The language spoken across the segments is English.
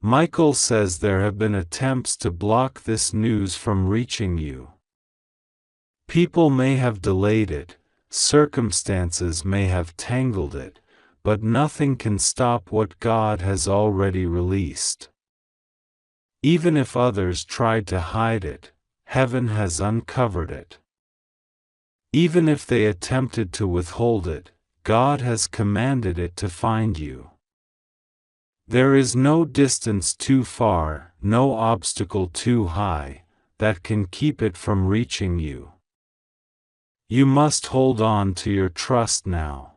Michael says there have been attempts to block this news from reaching you. People may have delayed it, circumstances may have tangled it, but nothing can stop what God has already released. Even if others tried to hide it, heaven has uncovered it. Even if they attempted to withhold it, God has commanded it to find you. There is no distance too far, no obstacle too high, that can keep it from reaching you. You must hold on to your trust now.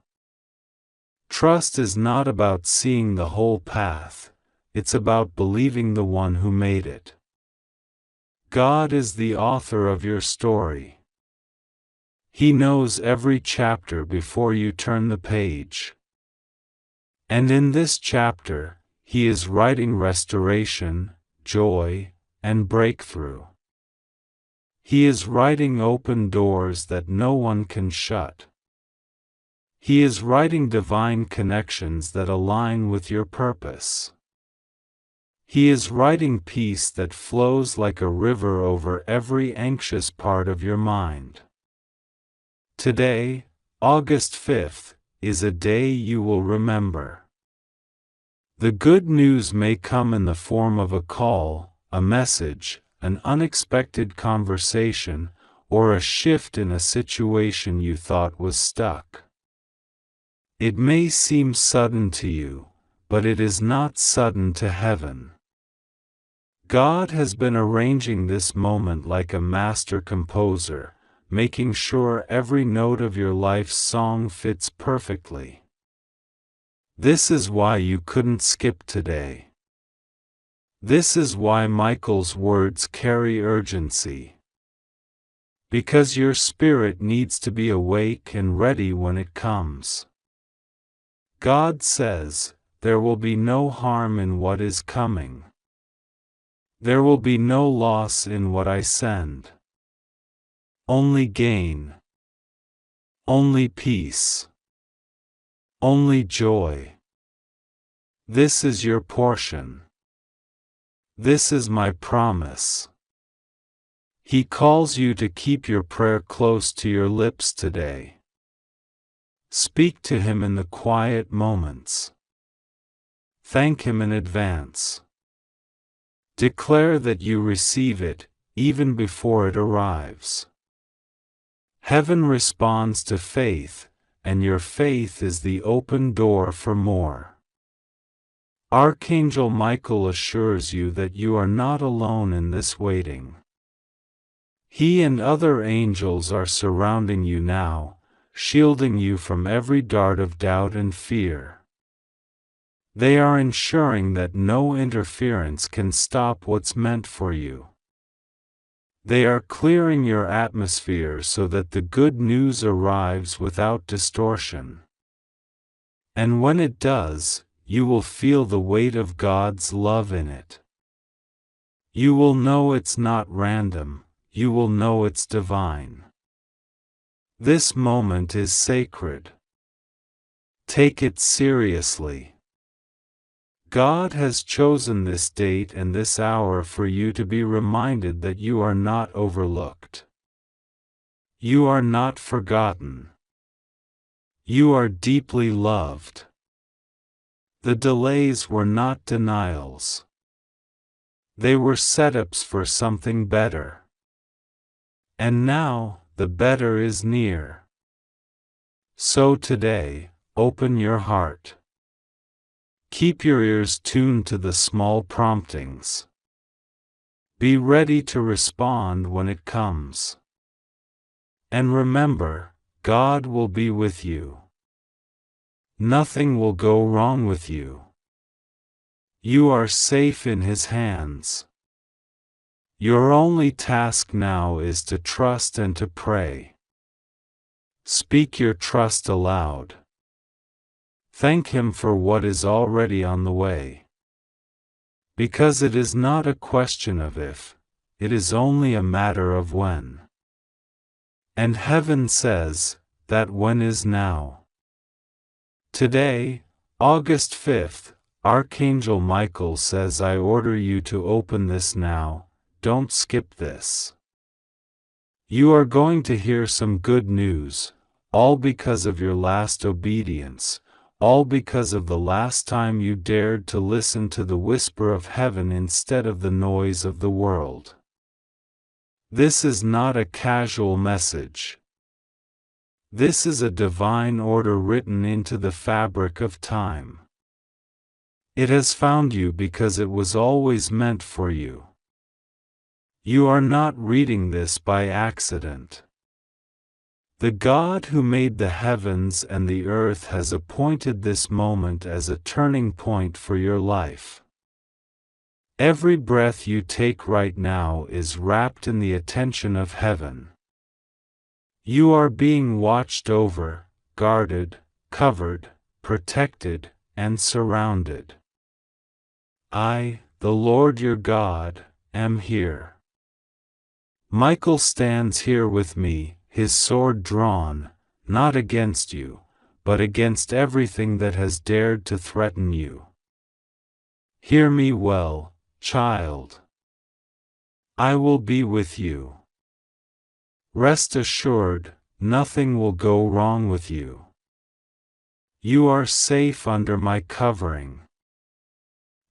Trust is not about seeing the whole path, it's about believing the one who made it. God is the author of your story. He knows every chapter before you turn the page. And in this chapter, He is writing restoration, joy, and breakthrough. He is writing open doors that no one can shut. He is writing divine connections that align with your purpose. He is writing peace that flows like a river over every anxious part of your mind. Today, August 5th, is a day you will remember. The good news may come in the form of a call, a message, an unexpected conversation, or a shift in a situation you thought was stuck. It may seem sudden to you, but it is not sudden to heaven. God has been arranging this moment like a master composer, making sure every note of your life's song fits perfectly. This is why you couldn't skip today. This is why Michael's words carry urgency. Because your spirit needs to be awake and ready when it comes. God says, there will be no harm in what is coming. There will be no loss in what I send. Only gain. Only peace. Only joy. This is your portion. This is my promise. He calls you to keep your prayer close to your lips today. Speak to Him in the quiet moments. Thank Him in advance. Declare that you receive it, even before it arrives. Heaven responds to faith, and your faith is the open door for more. Archangel Michael assures you that you are not alone in this waiting. He and other angels are surrounding you now, shielding you from every dart of doubt and fear. They are ensuring that no interference can stop what's meant for you. They are clearing your atmosphere so that the good news arrives without distortion. And when it does, you will feel the weight of God's love in it. You will know it's not random, you will know it's divine. This moment is sacred. Take it seriously. God has chosen this date and this hour for you to be reminded that you are not overlooked. You are not forgotten. You are deeply loved. The delays were not denials. They were setups for something better. And now, the better is near. So today, open your heart. Keep your ears tuned to the small promptings. Be ready to respond when it comes. And remember, God will be with you. Nothing will go wrong with you. You are safe in His hands. Your only task now is to trust and to pray. Speak your trust aloud. Thank Him for what is already on the way. Because it is not a question of if, it is only a matter of when. And heaven says, that when is now. Today, August 5th, Archangel Michael says I order you to open this now, don't skip this. You are going to hear some good news, all because of your last obedience, all because of the last time you dared to listen to the whisper of heaven instead of the noise of the world. This is not a casual message. This is a divine order written into the fabric of time. It has found you because it was always meant for you. You are not reading this by accident. The God who made the heavens and the earth has appointed this moment as a turning point for your life. Every breath you take right now is wrapped in the attention of heaven. You are being watched over, guarded, covered, protected, and surrounded. I, the Lord your God, am here. Michael stands here with me, his sword drawn, not against you, but against everything that has dared to threaten you. Hear me well, child. I will be with you. Rest assured, nothing will go wrong with you. You are safe under my covering.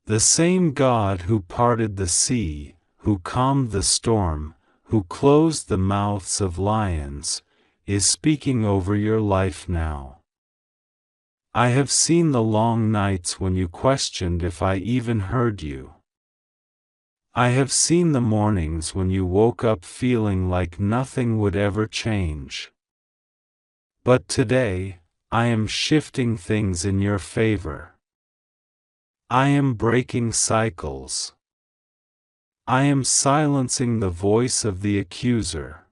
The same God who parted the sea, who calmed the storm, who closed the mouths of lions, is speaking over your life now. I have seen the long nights when you questioned if I even heard you. I have seen the mornings when you woke up feeling like nothing would ever change. But today, I am shifting things in your favor. I am breaking cycles. I am silencing the voice of the accuser.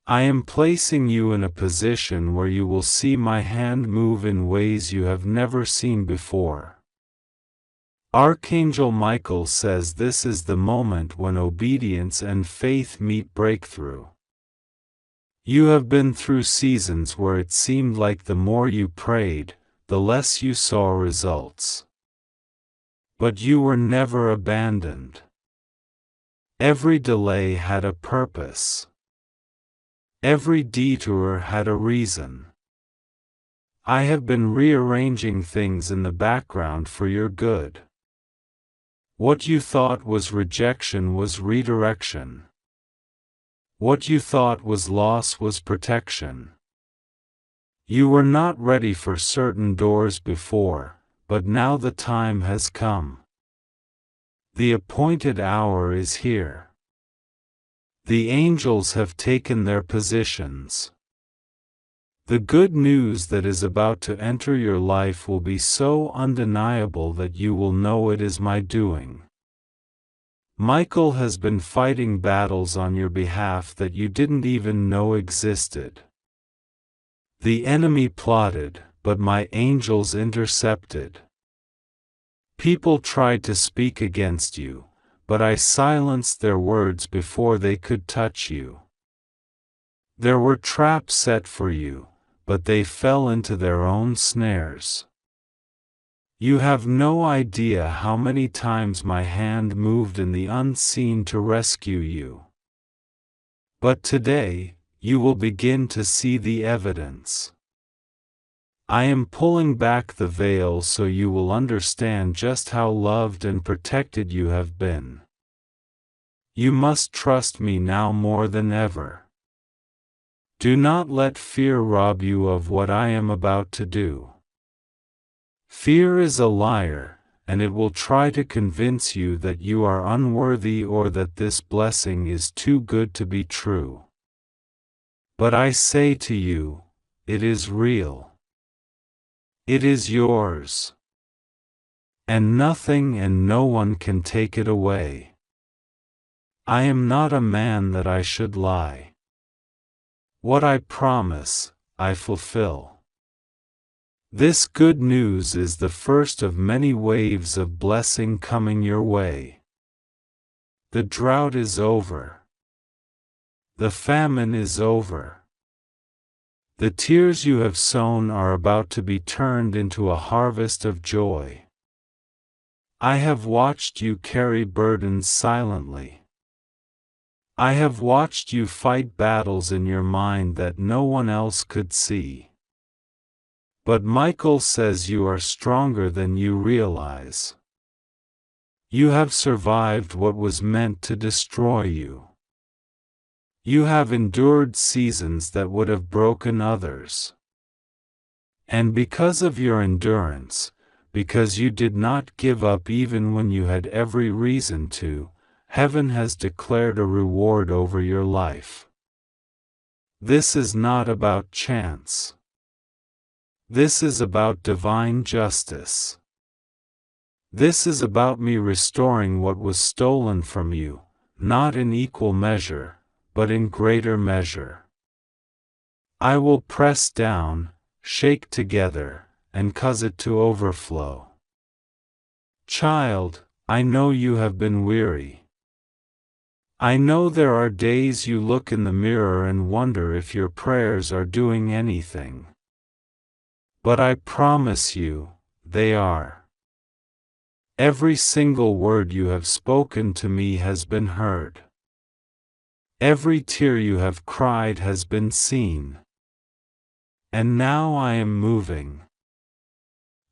I am placing you in a position where you will see my hand move in ways you have never seen before. Archangel Michael says this is the moment when obedience and faith meet breakthrough. You have been through seasons where it seemed like the more you prayed, the less you saw results. But you were never abandoned. Every delay had a purpose. Every detour had a reason. I have been rearranging things in the background for your good. What you thought was rejection was redirection. What you thought was loss was protection. You were not ready for certain doors before, but now the time has come. The appointed hour is here. The angels have taken their positions. The good news that is about to enter your life will be so undeniable that you will know it is my doing. Michael has been fighting battles on your behalf that you didn't even know existed. The enemy plotted, but my angels intercepted. People tried to speak against you, but I silenced their words before they could touch you. There were traps set for you, but they fell into their own snares. You have no idea how many times my hand moved in the unseen to rescue you. But today, you will begin to see the evidence. I am pulling back the veil so you will understand just how loved and protected you have been. You must trust me now more than ever. Do not let fear rob you of what I am about to do. Fear is a liar, and it will try to convince you that you are unworthy or that this blessing is too good to be true. But I say to you, it is real. It is yours. And nothing and no one can take it away. I am not a man that I should lie. What I promise, I fulfill. This good news is the first of many waves of blessing coming your way. The drought is over. The famine is over. The tears you have sown are about to be turned into a harvest of joy. I have watched you carry burdens silently. I have watched you fight battles in your mind that no one else could see. But Michael says you are stronger than you realize. You have survived what was meant to destroy you. You have endured seasons that would have broken others. And because of your endurance, because you did not give up even when you had every reason to, heaven has declared a reward over your life. This is not about chance. This is about divine justice. This is about me restoring what was stolen from you, not in equal measure, but in greater measure. I will press down, shake together, and cause it to overflow. Child, I know you have been weary. I know there are days you look in the mirror and wonder if your prayers are doing anything. But I promise you, they are. Every single word you have spoken to me has been heard. Every tear you have cried has been seen. And now I am moving.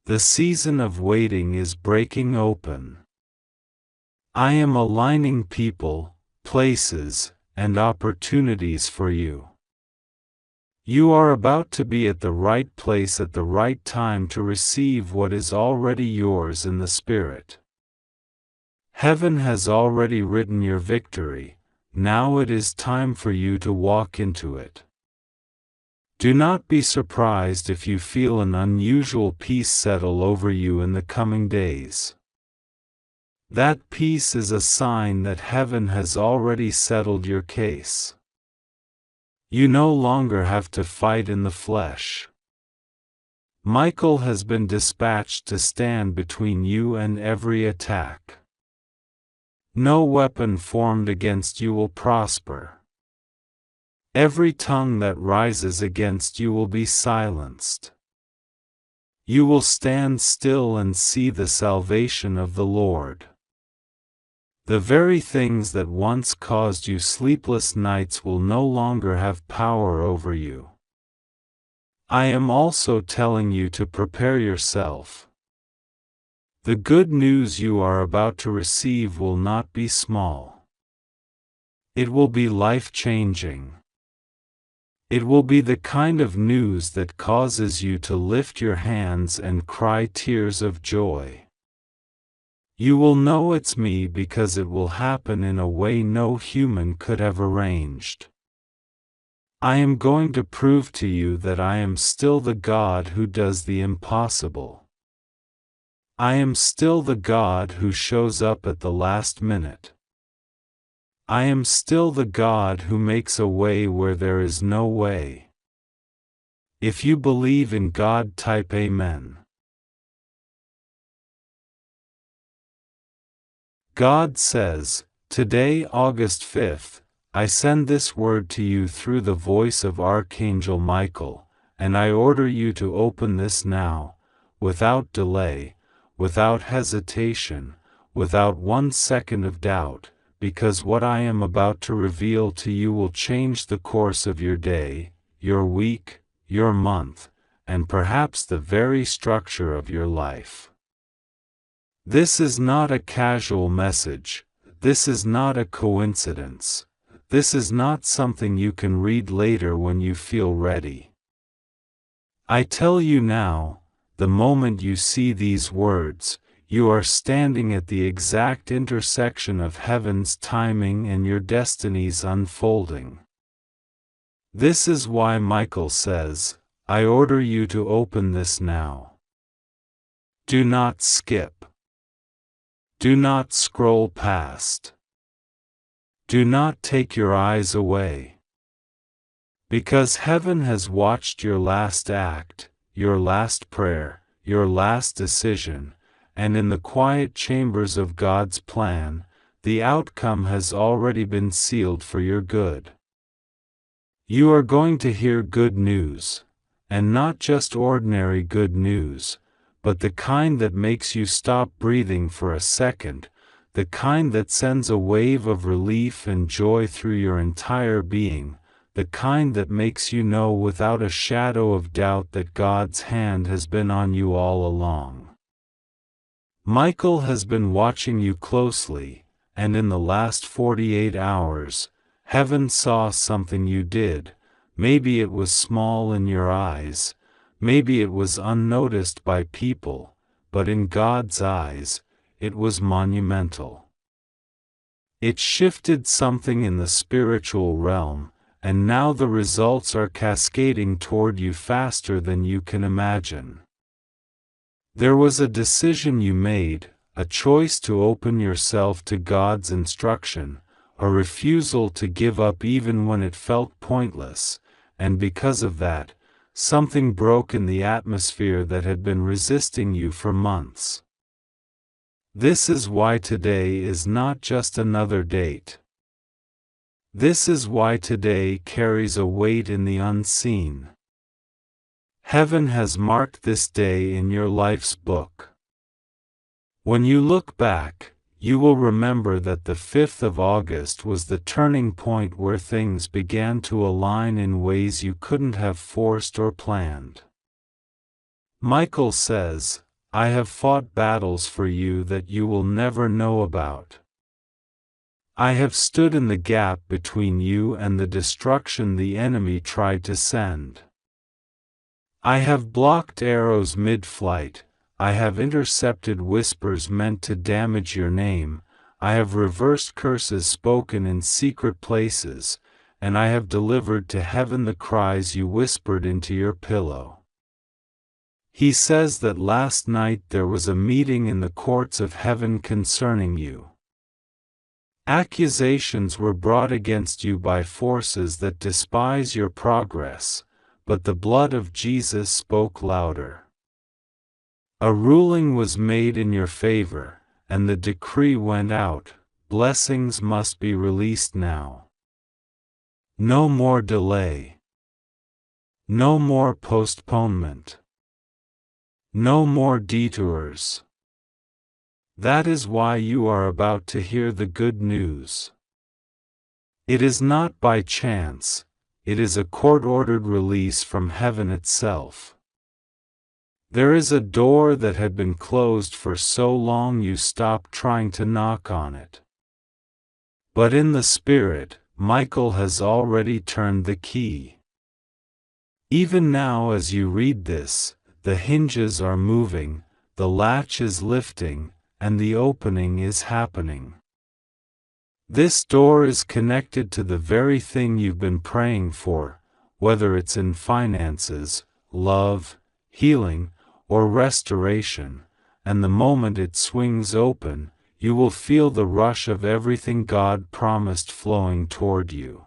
The season of waiting is breaking open. I am aligning people, places, and opportunities for you. You are about to be at the right place at the right time to receive what is already yours in the Spirit. Heaven has already written your victory, now it is time for you to walk into it. Do not be surprised if you feel an unusual peace settle over you in the coming days. That peace is a sign that heaven has already settled your case. You no longer have to fight in the flesh. Michael has been dispatched to stand between you and every attack. No weapon formed against you will prosper. Every tongue that rises against you will be silenced. You will stand still and see the salvation of the Lord. The very things that once caused you sleepless nights will no longer have power over you. I am also telling you to prepare yourself. The good news you are about to receive will not be small. It will be life-changing. It will be the kind of news that causes you to lift your hands and cry tears of joy. You will know it's me because it will happen in a way no human could have arranged. I am going to prove to you that I am still the God who does the impossible. I am still the God who shows up at the last minute. I am still the God who makes a way where there is no way. If you believe in God, type Amen. God says, today, August 5th, I send this word to you through the voice of Archangel Michael, and I order you to open this now, without delay, without hesitation, without 1 second of doubt, because what I am about to reveal to you will change the course of your day, your week, your month, and perhaps the very structure of your life. This is not a casual message, this is not a coincidence, this is not something you can read later when you feel ready. I tell you now, the moment you see these words, you are standing at the exact intersection of heaven's timing and your destiny's unfolding. This is why Michael says, I order you to open this now. Do not skip. Do not scroll past. Do not take your eyes away. Because heaven has watched your last act, your last prayer, your last decision, and in the quiet chambers of God's plan, the outcome has already been sealed for your good. You are going to hear good news, and not just ordinary good news, but the kind that makes you stop breathing for a second, the kind that sends a wave of relief and joy through your entire being, the kind that makes you know without a shadow of doubt that God's hand has been on you all along. Michael has been watching you closely, and in the last 48 hours, heaven saw something you did. Maybe it was small in your eyes, maybe it was unnoticed by people, but in God's eyes, it was monumental. It shifted something in the spiritual realm, and now the results are cascading toward you faster than you can imagine. There was a decision you made, a choice to open yourself to God's instruction, a refusal to give up even when it felt pointless, and because of that, something broke in the atmosphere that had been resisting you for months. This is why today is not just another date. This is why today carries a weight in the unseen. Heaven has marked this day in your life's book. When you look back, you will remember that the 5th of August was the turning point where things began to align in ways you couldn't have forced or planned. Michael says, "I have fought battles for you that you will never know about. I have stood in the gap between you and the destruction the enemy tried to send. I have blocked arrows mid-flight, I have intercepted whispers meant to damage your name, I have reversed curses spoken in secret places, and I have delivered to heaven the cries you whispered into your pillow." He says that last night there was a meeting in the courts of heaven concerning you. Accusations were brought against you by forces that despise your progress, but the blood of Jesus spoke louder. A ruling was made in your favor, and the decree went out, blessings must be released now. No more delay. No more postponement. No more detours. That is why you are about to hear the good news. It is not by chance, it is a court-ordered release from heaven itself. There is a door that had been closed for so long you stopped trying to knock on it. But in the Spirit, Michael has already turned the key. Even now as you read this, the hinges are moving, the latch is lifting, and the opening is happening. This door is connected to the very thing you've been praying for, whether it's in finances, love, healing, or restoration, and the moment it swings open, you will feel the rush of everything God promised flowing toward you.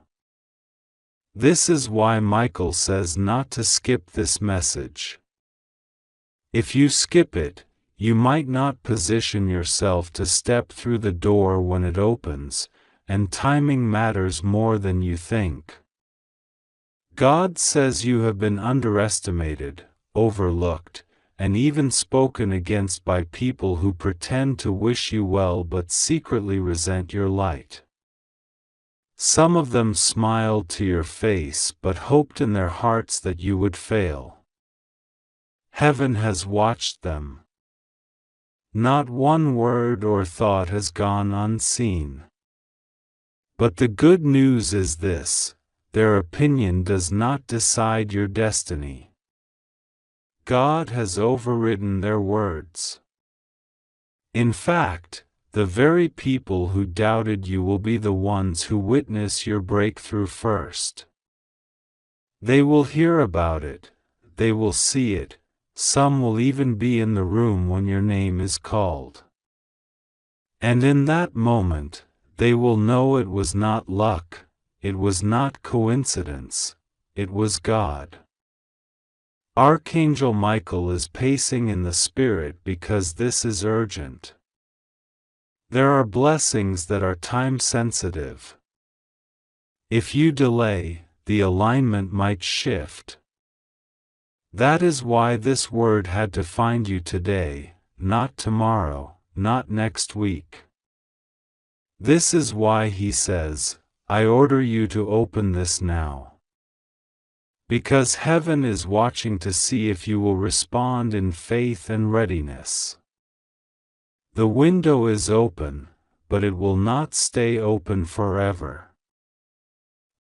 This is why Michael says not to skip this message. If you skip it, you might not position yourself to step through the door when it opens, and timing matters more than you think. God says you have been underestimated, overlooked, and even spoken against by people who pretend to wish you well but secretly resent your light. Some of them smiled to your face but hoped in their hearts that you would fail. Heaven has watched them. Not one word or thought has gone unseen. But the good news is this: their opinion does not decide your destiny. God has overridden their words. In fact, the very people who doubted you will be the ones who witness your breakthrough first. They will hear about it, they will see it, some will even be in the room when your name is called. And in that moment, they will know it was not luck, it was not coincidence, it was God. Archangel Michael is pacing in the Spirit because this is urgent. There are blessings that are time-sensitive. If you delay, the alignment might shift. That is why this word had to find you today, not tomorrow, not next week. This is why he says, I order you to open this now. Because heaven is watching to see if you will respond in faith and readiness. The window is open, but it will not stay open forever.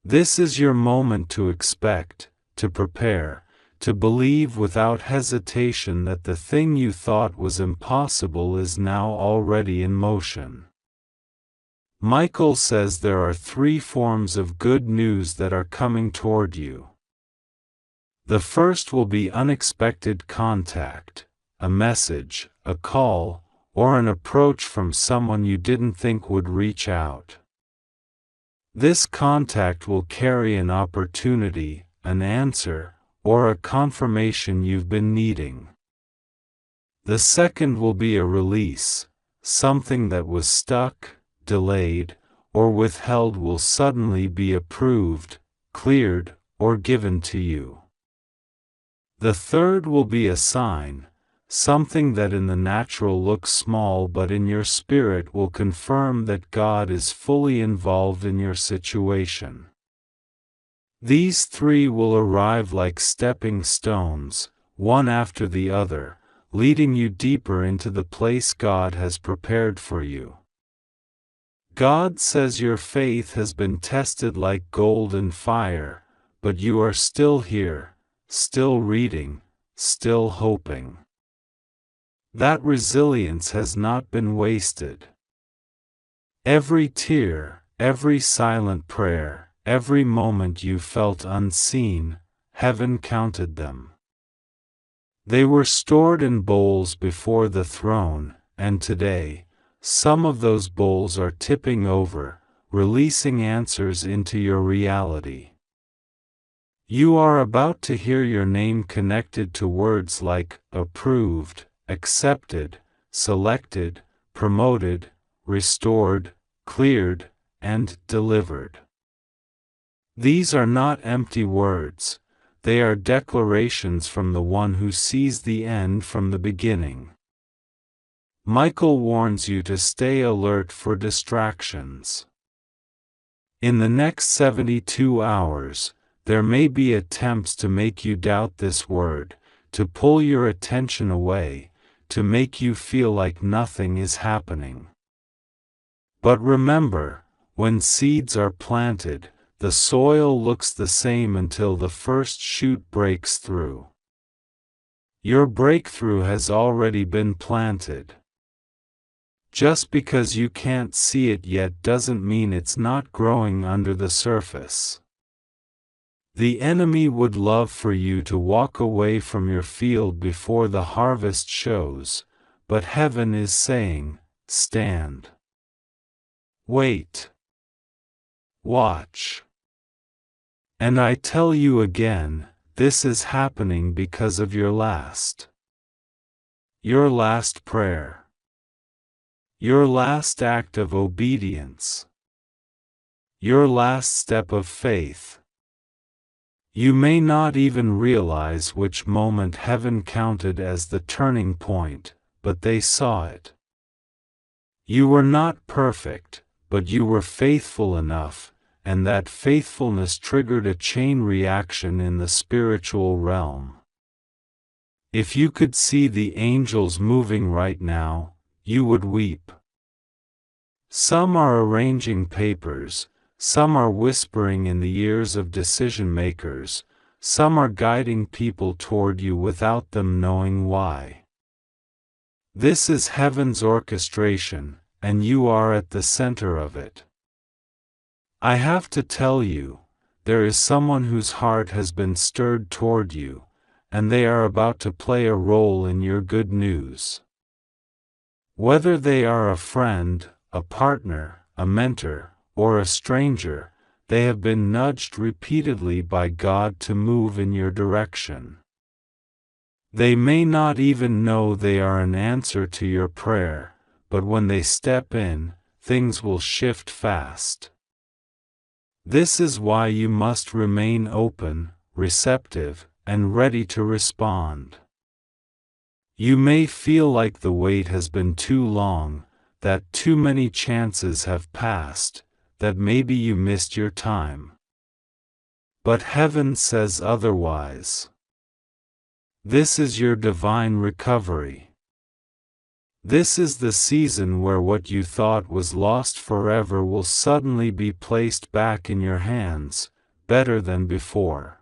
This is your moment to expect, to prepare, to believe without hesitation that the thing you thought was impossible is now already in motion. Michael says there are 3 forms of good news that are coming toward you. The first will be unexpected contact, a message, a call, or an approach from someone you didn't think would reach out. This contact will carry an opportunity, an answer, or a confirmation you've been needing. The second will be a release, something that was stuck, delayed, or withheld will suddenly be approved, cleared, or given to you. The third will be a sign, something that in the natural looks small but in your spirit will confirm that God is fully involved in your situation. These 3 will arrive like stepping stones, one after the other, leading you deeper into the place God has prepared for you. God says your faith has been tested like gold in fire, but you are still here, still reading, still hoping. That resilience has not been wasted. Every tear, every silent prayer, every moment you felt unseen, heaven counted them. They were stored in bowls before the throne, and today, some of those bowls are tipping over, releasing answers into your reality. You are about to hear your name connected to words like approved, accepted, selected, promoted, restored, cleared, and delivered. These are not empty words, they are declarations from the one who sees the end from the beginning. Michael warns you to stay alert for distractions. In the next 72 hours, there may be attempts to make you doubt this word, to pull your attention away, to make you feel like nothing is happening. But remember, when seeds are planted, the soil looks the same until the first shoot breaks through. Your breakthrough has already been planted. Just because you can't see it yet doesn't mean it's not growing under the surface. The enemy would love for you to walk away from your field before the harvest shows, but heaven is saying, stand. Wait. Watch. And I tell you again, this is happening because of your last prayer. Your last act of obedience. Your last step of faith. You may not even realize which moment heaven counted as the turning point, but they saw it. You were not perfect, but you were faithful enough, and that faithfulness triggered a chain reaction in the spiritual realm. If you could see the angels moving right now, you would weep. Some are arranging papers, some are whispering in the ears of decision makers, some are guiding people toward you without them knowing why. This is heaven's orchestration, and you are at the center of it. I have to tell you, there is someone whose heart has been stirred toward you, and they are about to play a role in your good news. Whether they are a friend, a partner, a mentor, or a stranger, they have been nudged repeatedly by God to move in your direction. They may not even know they are an answer to your prayer, but when they step in, things will shift fast. This is why you must remain open, receptive, and ready to respond. You may feel like the wait has been too long, that too many chances have passed, that maybe you missed your time. But heaven says otherwise. This is your divine recovery. This is the season where what you thought was lost forever will suddenly be placed back in your hands, better than before.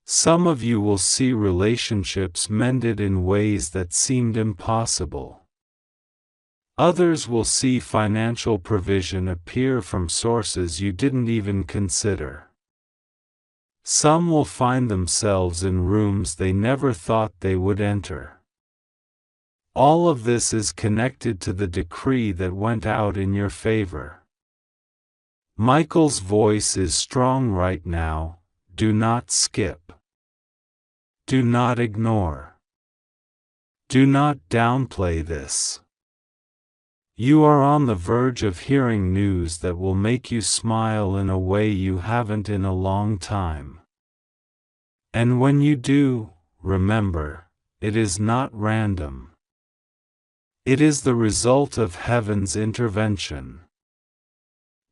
Some of you will see relationships mended in ways that seemed impossible. Others will see financial provision appear from sources you didn't even consider. Some will find themselves in rooms they never thought they would enter. All of this is connected to the decree that went out in your favor. Michael's voice is strong right now. Do not skip. Do not ignore. Do not downplay this. You are on the verge of hearing news that will make you smile in a way you haven't in a long time. And when you do, remember, it is not random. It is the result of heaven's intervention.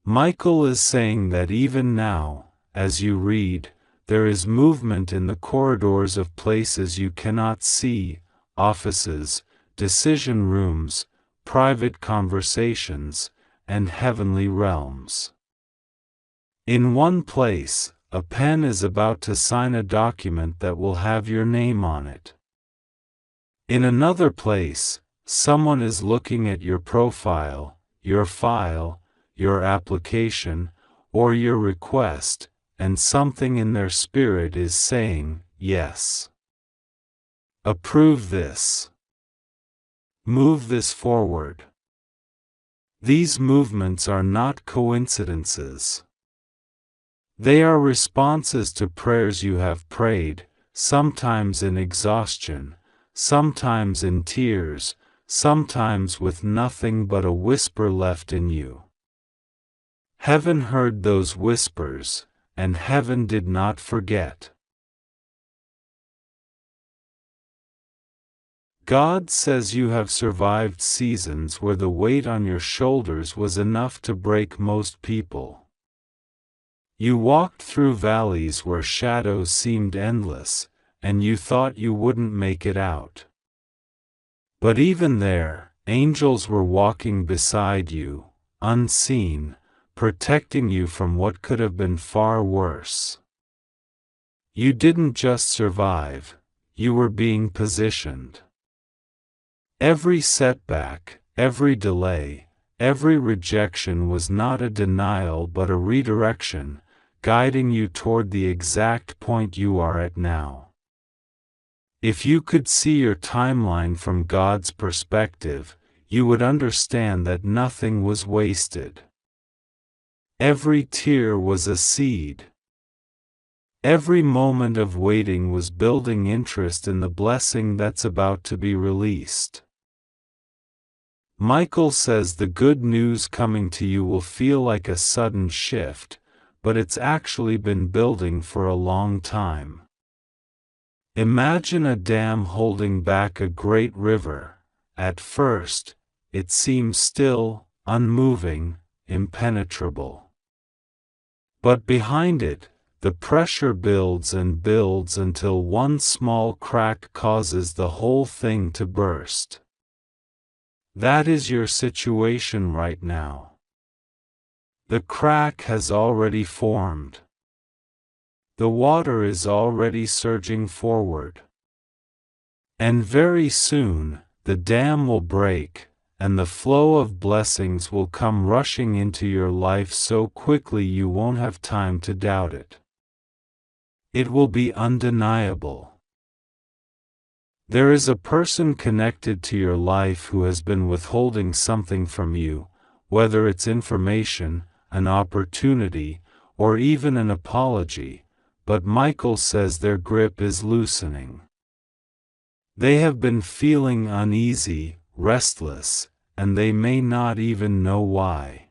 Michael is saying that even now, as you read, there is movement in the corridors of places you cannot see, offices, decision rooms, private conversations, and heavenly realms. In one place, a pen is about to sign a document that will have your name on it. In another place, someone is looking at your profile, your file, your application, or your request, and something in their spirit is saying, yes. Approve this. Move this forward. These movements are not coincidences. They are responses to prayers you have prayed, sometimes in exhaustion, sometimes in tears, sometimes with nothing but a whisper left in you. Heaven heard those whispers, and heaven did not forget. God says you have survived seasons where the weight on your shoulders was enough to break most people. You walked through valleys where shadows seemed endless, and you thought you wouldn't make it out. But even there, angels were walking beside you, unseen, protecting you from what could have been far worse. You didn't just survive, you were being positioned. Every setback, every delay, every rejection was not a denial but a redirection, guiding you toward the exact point you are at now. If you could see your timeline from God's perspective, you would understand that nothing was wasted. Every tear was a seed. Every moment of waiting was building interest in the blessing that's about to be released. Michael says the good news coming to you will feel like a sudden shift, but it's actually been building for a long time. Imagine a dam holding back a great river. At first, it seems still, unmoving, impenetrable. But behind it, the pressure builds and builds until one small crack causes the whole thing to burst. That is your situation right now. The crack has already formed. The water is already surging forward. And very soon, the dam will break, and the flow of blessings will come rushing into your life so quickly you won't have time to doubt it. It will be undeniable. There is a person connected to your life who has been withholding something from you, whether it's information, an opportunity, or even an apology, but Michael says their grip is loosening. They have been feeling uneasy, restless, and they may not even know why.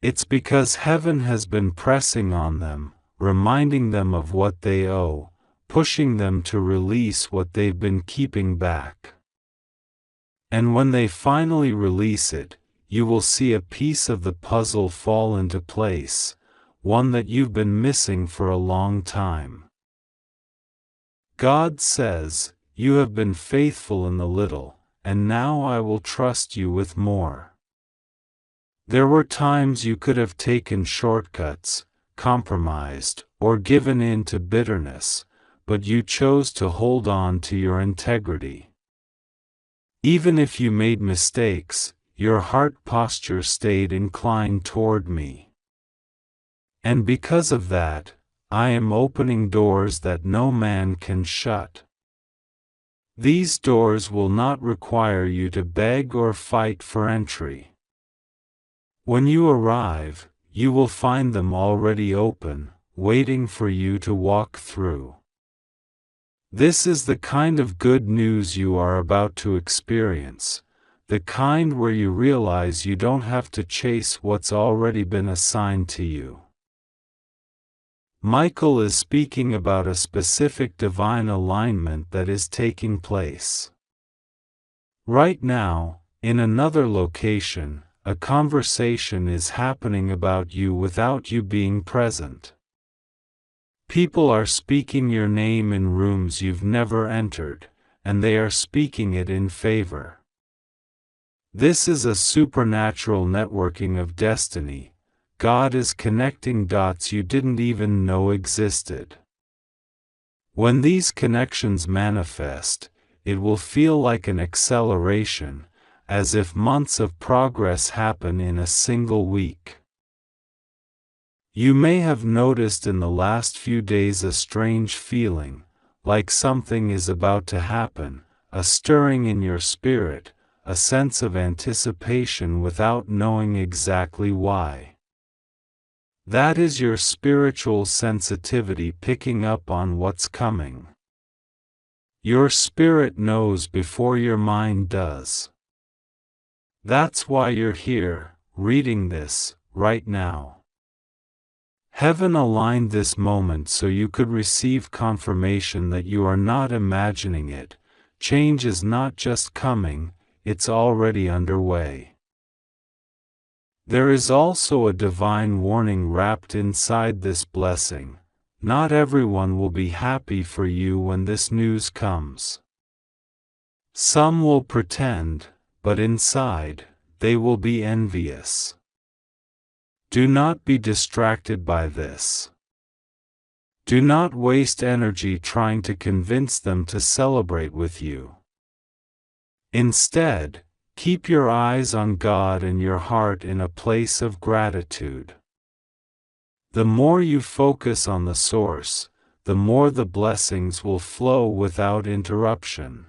It's because heaven has been pressing on them, reminding them of what they owe, pushing them to release what they've been keeping back. And when they finally release it, you will see a piece of the puzzle fall into place, one that you've been missing for a long time. God says, "You have been faithful in the little, and now I will trust you with more." There were times you could have taken shortcuts, compromised, or given in to bitterness, but you chose to hold on to your integrity. Even if you made mistakes, your heart posture stayed inclined toward me. And because of that, I am opening doors that no man can shut. These doors will not require you to beg or fight for entry. When you arrive, you will find them already open, waiting for you to walk through. This is the kind of good news you are about to experience, the kind where you realize you don't have to chase what's already been assigned to you. Michael is speaking about a specific divine alignment that is taking place. Right now, in another location, a conversation is happening about you without you being present. People are speaking your name in rooms you've never entered, and they are speaking it in favor. This is a supernatural networking of destiny. God is connecting dots you didn't even know existed. When these connections manifest, it will feel like an acceleration, as if months of progress happen in a single week. You may have noticed in the last few days a strange feeling, like something is about to happen, a stirring in your spirit, a sense of anticipation without knowing exactly why. That is your spiritual sensitivity picking up on what's coming. Your spirit knows before your mind does. That's why you're here, reading this, right now. Heaven aligned this moment so you could receive confirmation that you are not imagining it. Change is not just coming, it's already underway. There is also a divine warning wrapped inside this blessing. Not everyone will be happy for you when this news comes. Some will pretend, but inside, they will be envious. Do not be distracted by this. Do not waste energy trying to convince them to celebrate with you. Instead, keep your eyes on God and your heart in a place of gratitude. The more you focus on the source, the more the blessings will flow without interruption.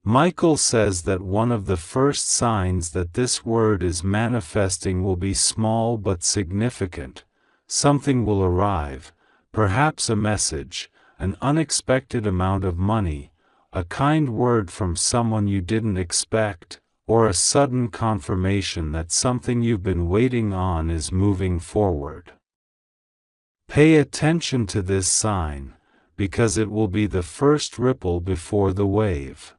Michael says that one of the first signs that this word is manifesting will be small but significant. Something will arrive, perhaps a message, an unexpected amount of money, a kind word from someone you didn't expect, or a sudden confirmation that something you've been waiting on is moving forward. Pay attention to this sign, because it will be the first ripple before the wave.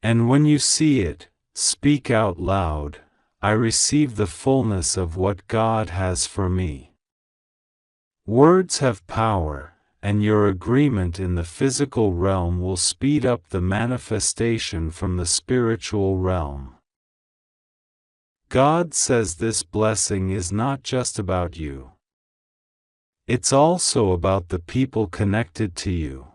And when you see it, speak out loud, "I receive the fullness of what God has for me." Words have power, and your agreement in the physical realm will speed up the manifestation from the spiritual realm. God says this blessing is not just about you. It's also about the people connected to you.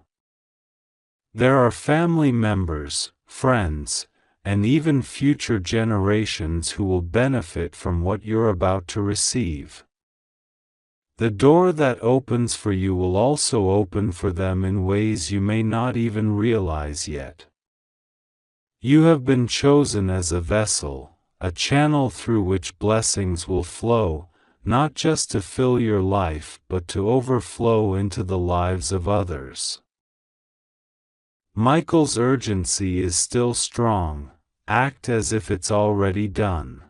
There are family members, friends, and even future generations who will benefit from what you're about to receive. The door that opens for you will also open for them in ways you may not even realize yet. You have been chosen as a vessel, a channel through which blessings will flow, not just to fill your life but to overflow into the lives of others. Michael's urgency is still strong. Act as if it's already done.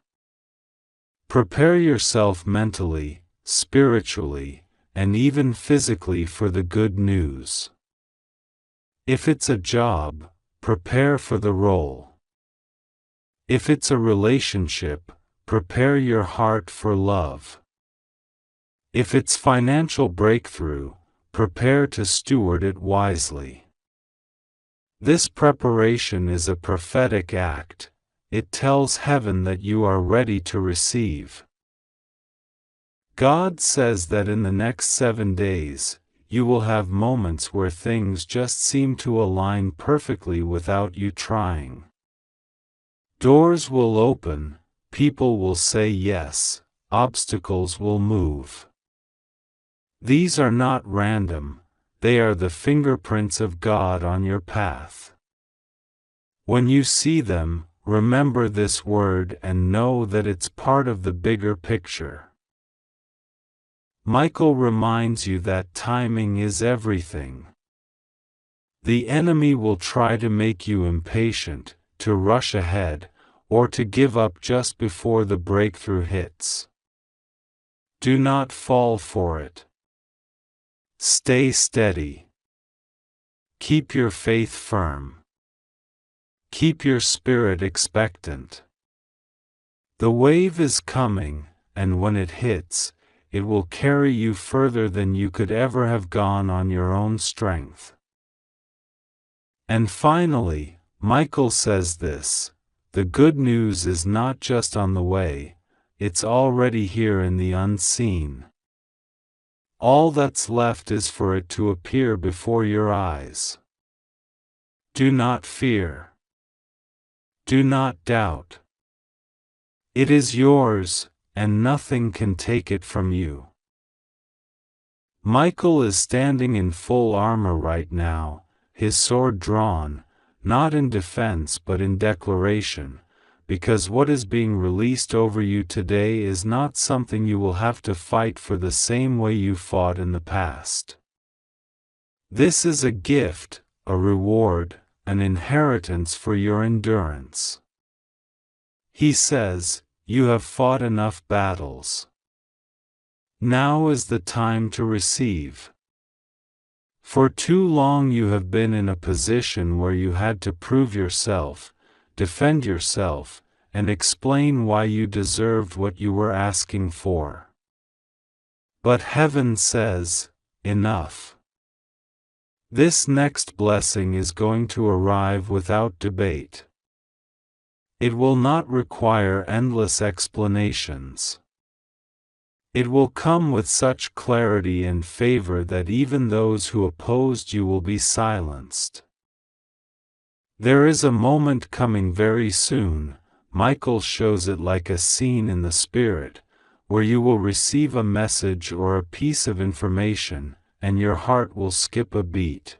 Prepare yourself mentally, spiritually, and even physically for the good news. If it's a job, prepare for the role. If it's a relationship, prepare your heart for love. If it's financial breakthrough, prepare to steward it wisely. This preparation is a prophetic act. It tells heaven that you are ready to receive. God says that in the next 7 days, you will have moments where things just seem to align perfectly without you trying. Doors will open, people will say yes, obstacles will move. These are not random, they are the fingerprints of God on your path. When you see them, remember this word and know that it's part of the bigger picture. Michael reminds you that timing is everything. The enemy will try to make you impatient, to rush ahead, or to give up just before the breakthrough hits. Do not fall for it. Stay steady. Keep your faith firm. Keep your spirit expectant. The wave is coming, and when it hits, it will carry you further than you could ever have gone on your own strength. And finally, Michael says this: the good news is not just on the way, it's already here in the unseen. All that's left is for it to appear before your eyes. Do not fear. Do not doubt. It is yours, and nothing can take it from you. Michael is standing in full armor right now, his sword drawn, not in defense but in declaration, because what is being released over you today is not something you will have to fight for the same way you fought in the past. This is a gift, a reward, an inheritance for your endurance. He says, you have fought enough battles. Now is the time to receive. For too long you have been in a position where you had to prove yourself, defend yourself, and explain why you deserved what you were asking for. But heaven says, enough. This next blessing is going to arrive without debate. It will not require endless explanations. It will come with such clarity and favor that even those who opposed you will be silenced. There is a moment coming very soon, Michael shows it like a scene in the spirit, where you will receive a message or a piece of information, and your heart will skip a beat.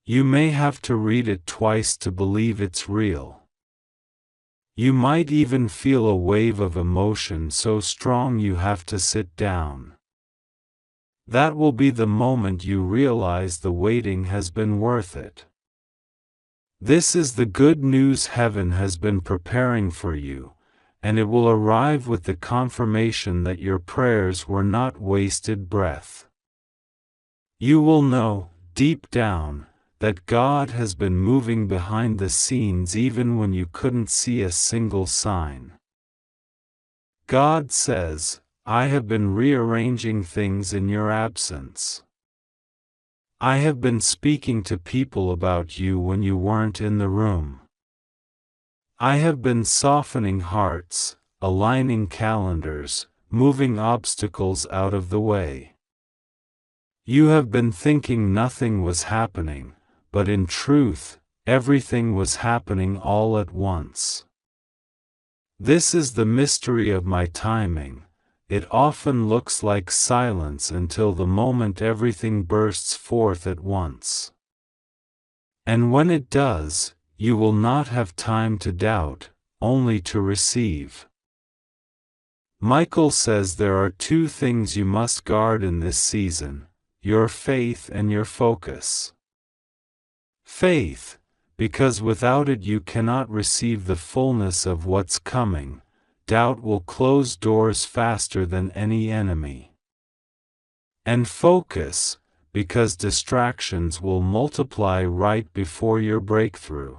You may have to read it twice to believe it's real. You might even feel a wave of emotion so strong you have to sit down. That will be the moment you realize the waiting has been worth it. This is the good news heaven has been preparing for you, and it will arrive with the confirmation that your prayers were not wasted breath. You will know, deep down, that God has been moving behind the scenes even when you couldn't see a single sign. God says, I have been rearranging things in your absence. I have been speaking to people about you when you weren't in the room. I have been softening hearts, aligning calendars, moving obstacles out of the way. You have been thinking nothing was happening, but in truth, everything was happening all at once. This is the mystery of my timing. It often looks like silence until the moment everything bursts forth at once. And when it does, you will not have time to doubt, only to receive. Michael says there are 2 things you must guard in this season: your faith and your focus. Faith, because without it you cannot receive the fullness of what's coming, doubt will close doors faster than any enemy. And focus, because distractions will multiply right before your breakthrough.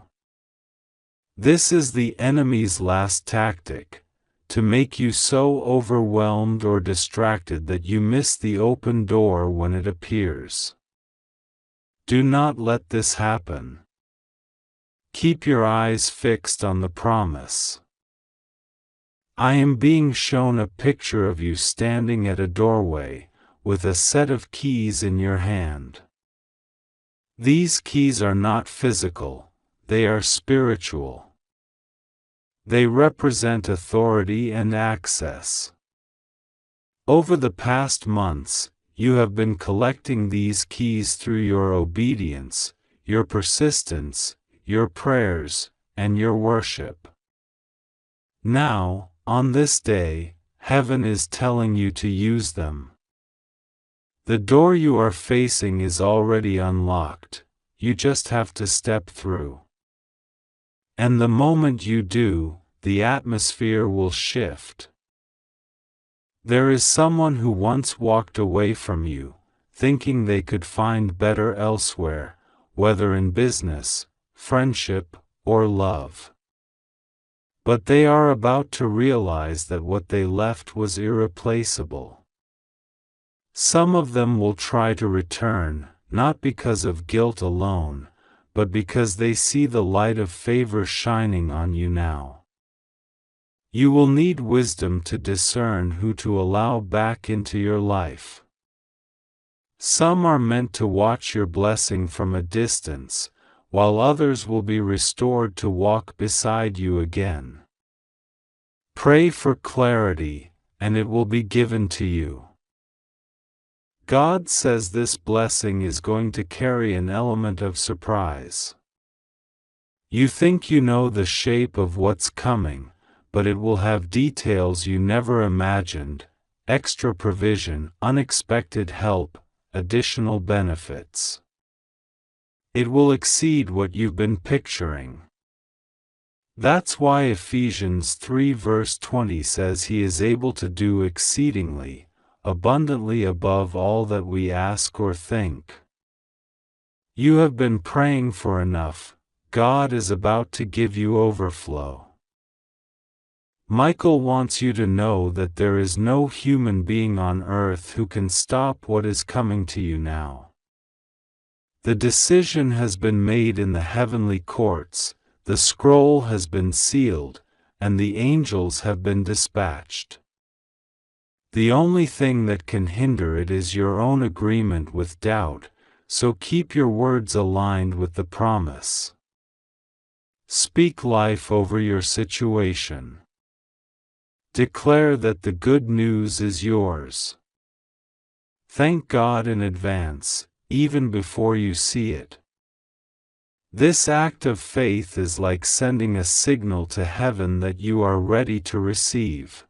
This is the enemy's last tactic, to make you so overwhelmed or distracted that you miss the open door when it appears. Do not let this happen. Keep your eyes fixed on the promise. I am being shown a picture of you standing at a doorway, with a set of keys in your hand. These keys are not physical, they are spiritual. They represent authority and access. Over the past months, you have been collecting these keys through your obedience, your persistence, your prayers, and your worship. Now, on this day, heaven is telling you to use them. The door you are facing is already unlocked, you just have to step through. And the moment you do, the atmosphere will shift. There is someone who once walked away from you, thinking they could find better elsewhere, whether in business, friendship, or love. But they are about to realize that what they left was irreplaceable. Some of them will try to return, not because of guilt alone, but because they see the light of favor shining on you now. You will need wisdom to discern who to allow back into your life. Some are meant to watch your blessing from a distance, while others will be restored to walk beside you again. Pray for clarity, and it will be given to you. God says this blessing is going to carry an element of surprise. You think you know the shape of what's coming, but it will have details you never imagined: extra provision, unexpected help, additional benefits. It will exceed what you've been picturing. That's why Ephesians 3 verse 20 says He is able to do exceedingly, abundantly above all that we ask or think. You have been praying for enough. God is about to give you overflow. Michael wants you to know that there is no human being on earth who can stop what is coming to you now. The decision has been made in the heavenly courts, the scroll has been sealed, and the angels have been dispatched. The only thing that can hinder it is your own agreement with doubt, so keep your words aligned with the promise. Speak life over your situation. Declare that the good news is yours. Thank God in advance, even before you see it. This act of faith is like sending a signal to heaven that you are ready to receive.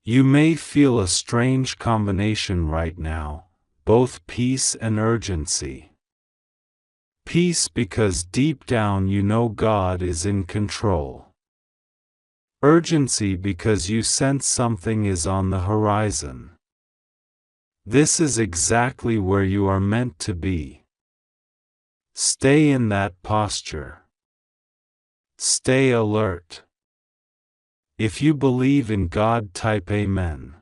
You may feel a strange combination right now, both peace and urgency. Peace because deep down you know God is in control. Urgency because you sense something is on the horizon. This is exactly where you are meant to be. Stay in that posture. Stay alert. If you believe in God, type Amen.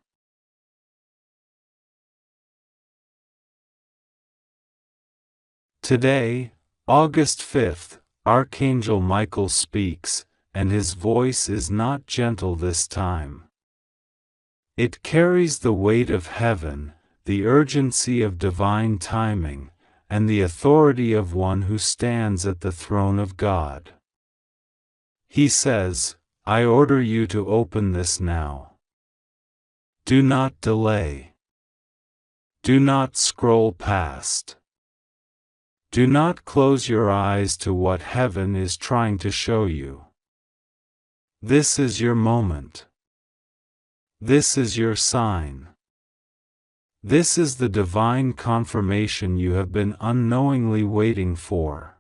Today, August 5th, Archangel Michael speaks, and his voice is not gentle this time. It carries the weight of heaven, the urgency of divine timing, and the authority of one who stands at the throne of God. He says, I order you to open this now. Do not delay. Do not scroll past. Do not close your eyes to what heaven is trying to show you. This is your moment. This is your sign. This is the divine confirmation you have been unknowingly waiting for.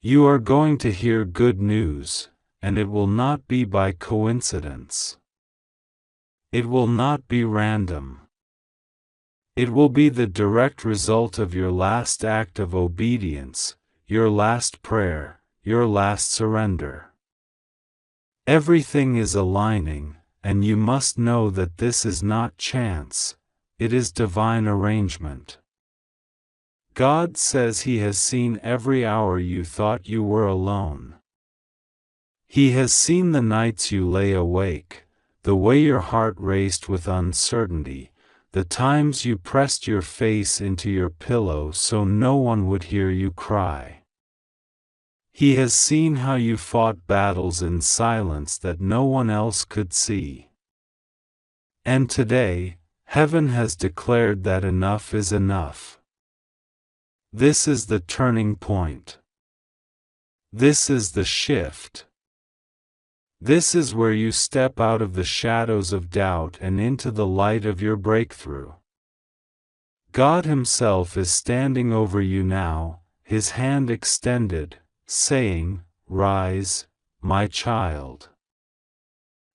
You are going to hear good news, and it will not be by coincidence. It will not be random. It will be the direct result of your last act of obedience, your last prayer, your last surrender. Everything is aligning, and you must know that this is not chance, it is divine arrangement. God says He has seen every hour you thought you were alone. He has seen the nights you lay awake, the way your heart raced with uncertainty, the times you pressed your face into your pillow so no one would hear you cry. He has seen how you fought battles in silence that no one else could see. And today, heaven has declared that enough is enough. This is the turning point. This is the shift. This is where you step out of the shadows of doubt and into the light of your breakthrough. God Himself is standing over you now, His hand extended, saying, "Rise, my child.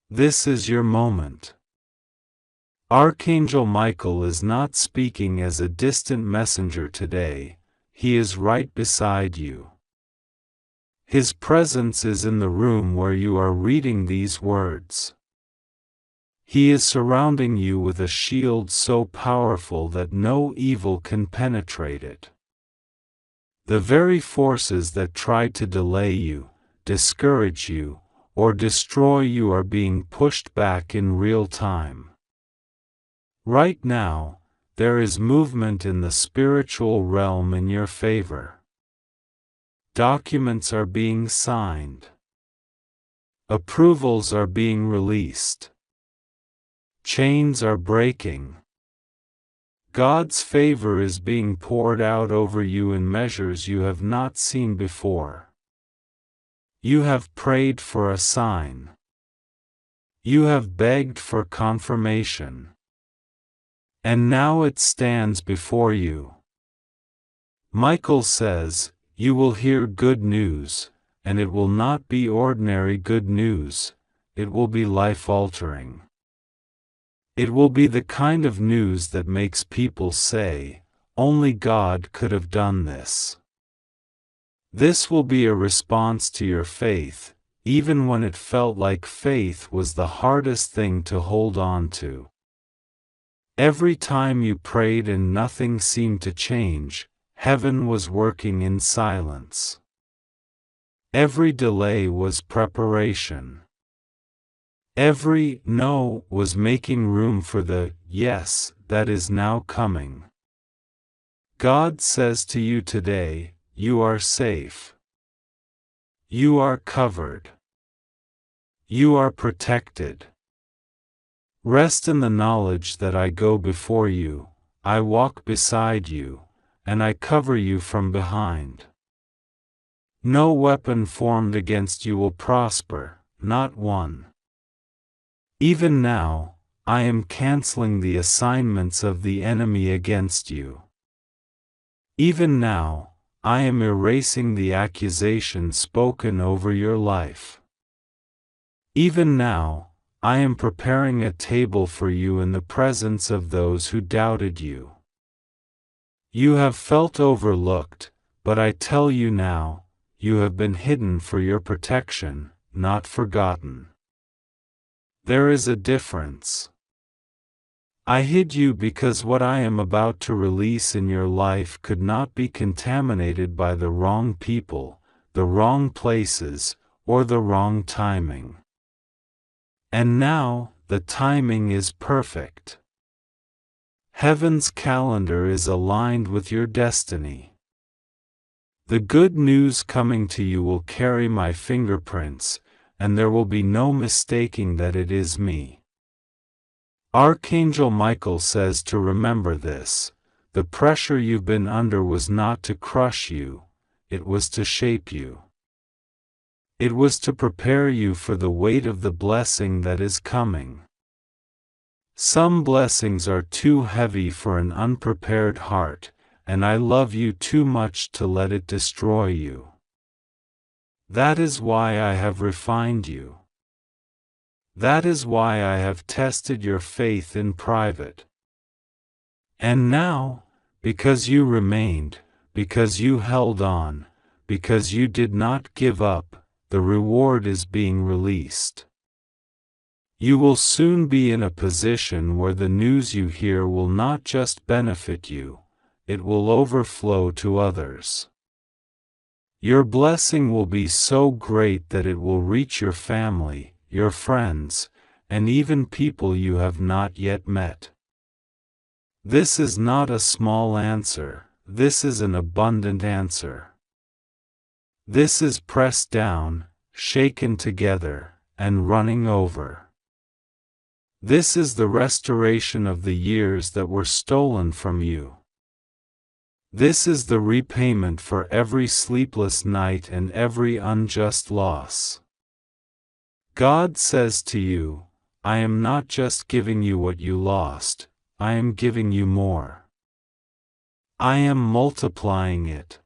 This is your moment." Archangel Michael is not speaking as a distant messenger today, he is right beside you. His presence is in the room where you are reading these words. He is surrounding you with a shield so powerful that no evil can penetrate it. The very forces that tried to delay you, discourage you, or destroy you are being pushed back in real time. Right now, there is movement in the spiritual realm in your favor. Documents are being signed. Approvals are being released. Chains are breaking. God's favor is being poured out over you in measures you have not seen before. You have prayed for a sign. You have begged for confirmation. And now it stands before you. Michael says, "You will hear good news, and it will not be ordinary good news, it will be life-altering. It will be the kind of news that makes people say, 'Only God could have done this.' This will be a response to your faith, even when it felt like faith was the hardest thing to hold on to. Every time you prayed and nothing seemed to change, heaven was working in silence. Every delay was preparation. Every no was making room for the yes that is now coming. God says to you today, you are safe. You are covered. You are protected. Rest in the knowledge that I go before you, I walk beside you, and I cover you from behind. No weapon formed against you will prosper, not one. Even now, I am canceling the assignments of the enemy against you. Even now, I am erasing the accusation spoken over your life. Even now, I am preparing a table for you in the presence of those who doubted you. You have felt overlooked, but I tell you now, you have been hidden for your protection, not forgotten. There is a difference. I hid you because what I am about to release in your life could not be contaminated by the wrong people, the wrong places, or the wrong timing. And now, the timing is perfect. Heaven's calendar is aligned with your destiny. The good news coming to you will carry my fingerprints, and there will be no mistaking that it is me. Archangel Michael says to remember this, the pressure you've been under was not to crush you, it was to shape you. It was to prepare you for the weight of the blessing that is coming. Some blessings are too heavy for an unprepared heart, and I love you too much to let it destroy you. That is why I have refined you. That is why I have tested your faith in private. And now, because you remained, because you held on, because you did not give up, the reward is being released. You will soon be in a position where the news you hear will not just benefit you, it will overflow to others. Your blessing will be so great that it will reach your family, your friends, and even people you have not yet met. This is not a small answer, this is an abundant answer. This is pressed down, shaken together, and running over. This is the restoration of the years that were stolen from you. This is the repayment for every sleepless night and every unjust loss. God says to you, I am not just giving you what you lost, I am giving you more. I am multiplying it.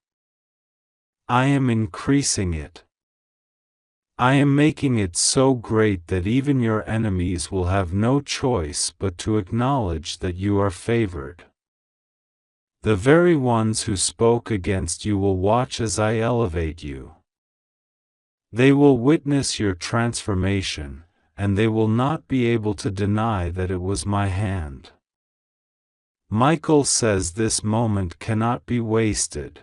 I am increasing it. I am making it so great that even your enemies will have no choice but to acknowledge that you are favored. The very ones who spoke against you will watch as I elevate you. They will witness your transformation, and they will not be able to deny that it was my hand. Michael says this moment cannot be wasted.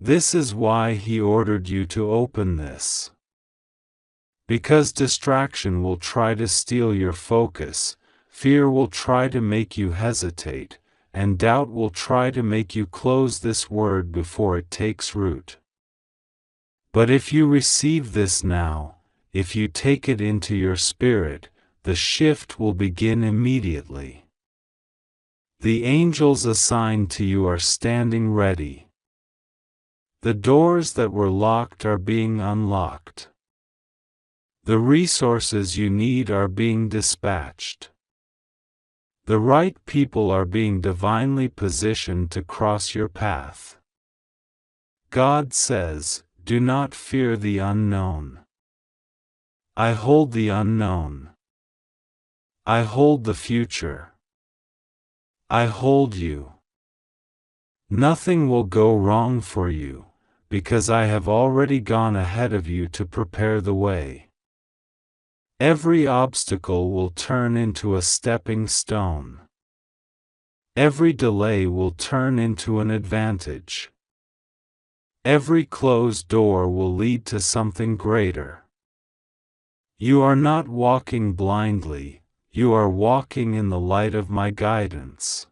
This is why he ordered you to open this. Because distraction will try to steal your focus, fear will try to make you hesitate, and doubt will try to make you close this word before it takes root. But if you receive this now, if you take it into your spirit, the shift will begin immediately. The angels assigned to you are standing ready. The doors that were locked are being unlocked. The resources you need are being dispatched. The right people are being divinely positioned to cross your path. God says, do not fear the unknown. I hold the unknown. I hold the future. I hold you. Nothing will go wrong for you, because I have already gone ahead of you to prepare the way. Every obstacle will turn into a stepping stone. Every delay will turn into an advantage. Every closed door will lead to something greater. You are not walking blindly, you are walking in the light of my guidance.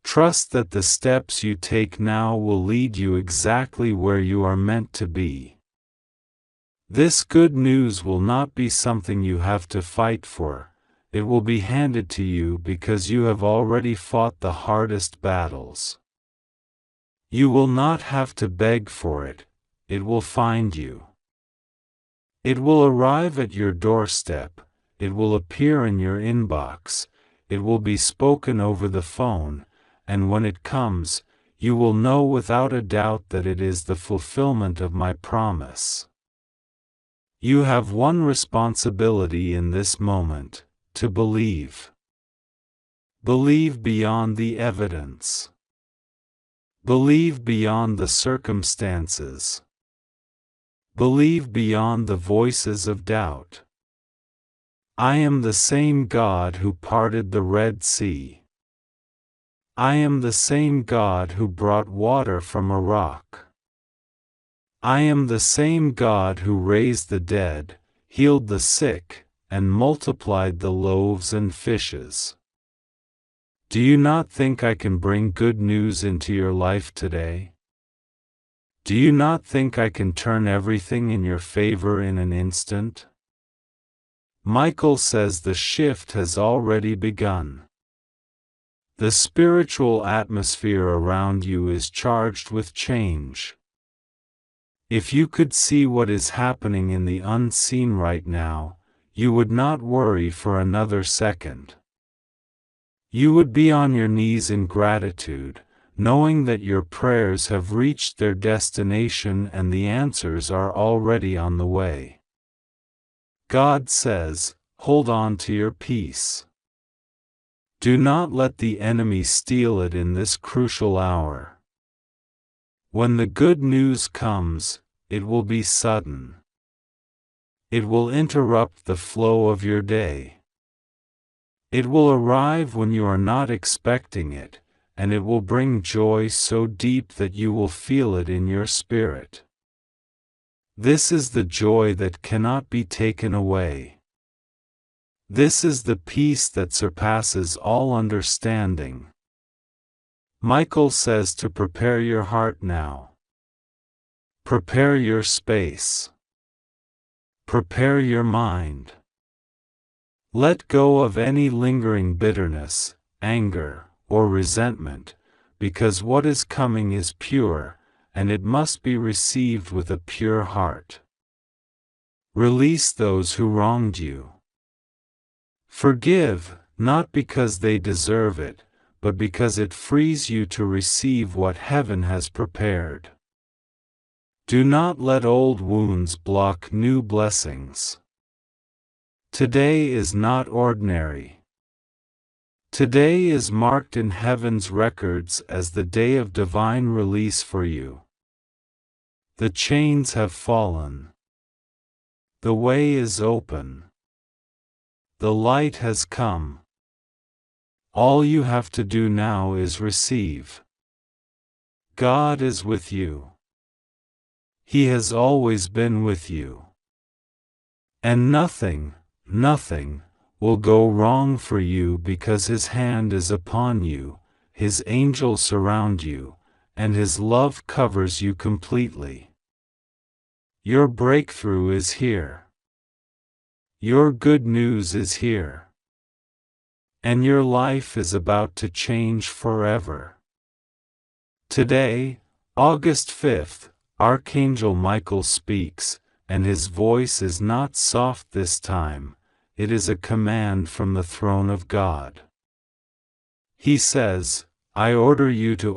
Trust that the steps you take now will lead you exactly where you are meant to be. This good news will not be something you have to fight for, it will be handed to you because you have already fought the hardest battles. You will not have to beg for it, it will find you. It will arrive at your doorstep, it will appear in your inbox, it will be spoken over the phone, and when it comes, you will know without a doubt that it is the fulfillment of my promise. You have one responsibility in this moment, to believe. Believe beyond the evidence. Believe beyond the circumstances. Believe beyond the voices of doubt. I am the same God who parted the Red Sea. I am the same God who brought water from a rock. I am the same God who raised the dead, healed the sick, and multiplied the loaves and fishes. Do you not think I can bring good news into your life today? Do you not think I can turn everything in your favor in an instant? Michael says the shift has already begun. The spiritual atmosphere around you is charged with change. If you could see what is happening in the unseen right now, you would not worry for another second. You would be on your knees in gratitude, knowing that your prayers have reached their destination and the answers are already on the way. God says, hold on to your peace. Do not let the enemy steal it in this crucial hour. When the good news comes, it will be sudden. It will interrupt the flow of your day. It will arrive when you are not expecting it, and it will bring joy so deep that you will feel it in your spirit. This is the joy that cannot be taken away. This is the peace that surpasses all understanding. Michael says to prepare your heart now. Prepare your space. Prepare your mind. Let go of any lingering bitterness, anger, or resentment, because what is coming is pure, and it must be received with a pure heart. Release those who wronged you. Forgive, not because they deserve it, but because it frees you to receive what heaven has prepared. Do not let old wounds block new blessings. Today is not ordinary. Today is marked in heaven's records as the day of divine release for you. The chains have fallen. The way is open. The light has come. All you have to do now is receive. God is with you. He has always been with you. And nothing will go wrong for you because His hand is upon you, His angels surround you, and His love covers you completely. Your breakthrough is here. Your good news is here. And your life is about to change forever. Today, August 5th, Archangel Michael speaks, and his voice is not soft this time, it is a command from the throne of God. He says, I order you to